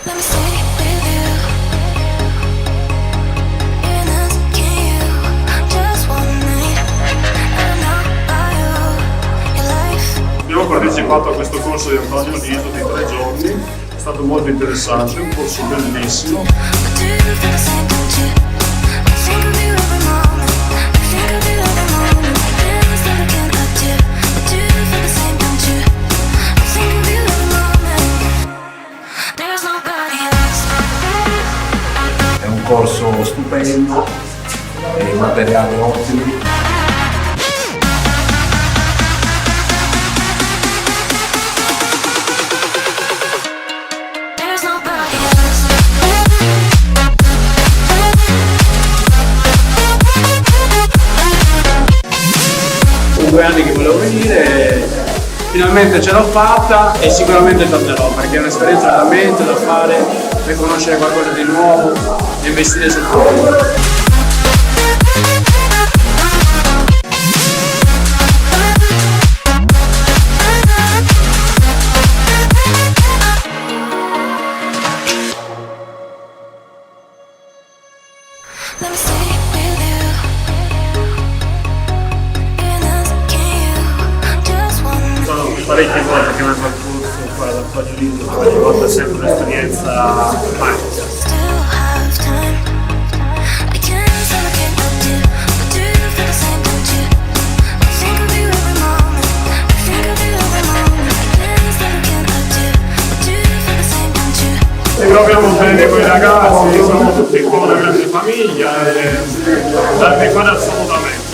Let me stay with you. In us, can you? Just one night. I know about you, your life. Abbiamo partecipato a questo corso di Antonio Niso di 3 giorni, è stato molto interessante, un corso bellissimo. But do you feel the same, don't you? I think of you every moment. I think of you every moment. Feelings never can undo. But do you feel the same, don't you? I think of you every moment. There's nobody else. È un corso stupendo, materiali ottimi. There's nobody else. Sono 2 anni che volevo venire, finalmente ce l'ho fatta e sicuramente tornerò perché è un'esperienza veramente da fare per conoscere qualcosa di nuovo e investire sul futuro. Let me stay with you. In us, can you? Just one night. Sono parecchie volte che vengo al corso qua da Antonio Niso, ogni volta è sempre un'esperienza magica. Still have time. I can't say I can't undo. But do you feel the same, don't you? I think of you every moment. I think of you every moment. Feelings never can undo. But do you feel the same, don't you? Ci troviamo bene con i ragazzi, siamo tutti con una grande famiglia e da fare assolutamente.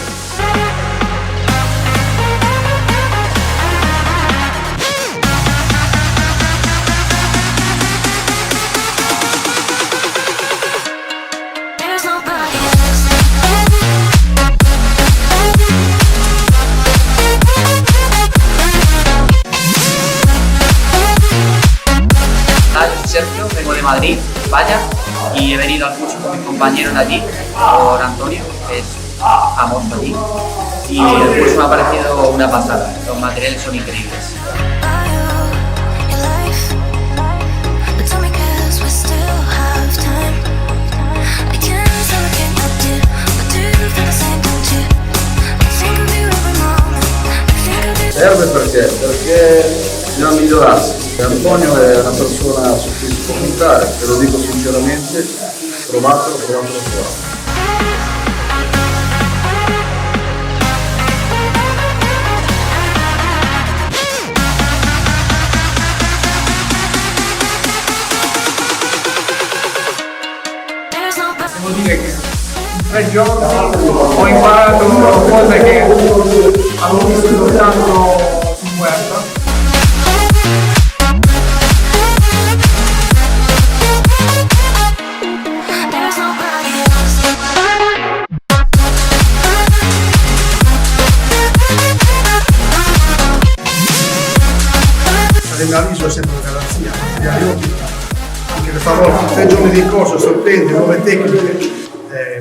There's nobody else. Sergio, vengo de Madrid, Vaya, y he venido al curso con mis compañeros de allí, con Antonio, que es famoso allí, y el curso me ha parecido una pasada, los materiales son increíbles. About you, your life. But tell me 'cause we still have time. I can't say I can't undo. But do you feel the same, don't you? I think of you every moment. I think of you. Serve perché bisogna migliorarsi. Antonio è una persona su cui si può contare, te lo dico sinceramente, provatelo. There's nobody. Devo dire che in 3 giorni ho imparato cose che avevo visto soltanto su web. There's nobody else. L'Arena Riso è sempre una garanzia, materiali ottimi, anche per farò 3 giorni di corso, sorprende, nuove tecniche,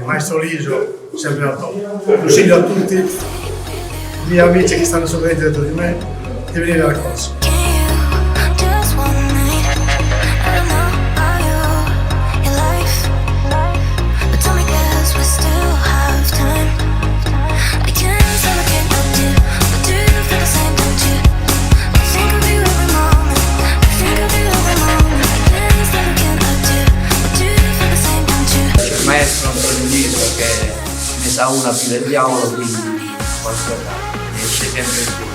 maestro Riso sempre al top. Consiglio a tutti i miei amici che stanno sorridendo dietro di me di venire al corso. Can you? Just one night. I know about you, your life. But tell me 'cause we still have time. I can't say I can't undo. But do you feel the same, don't you? I think of you every moment. I think of you every moment. Feelings never can undo. But do you feel the same, don't you? Il maestro Antonio Niso che ne sa una più del diavolo, quindi qualcosa riesce sempre più.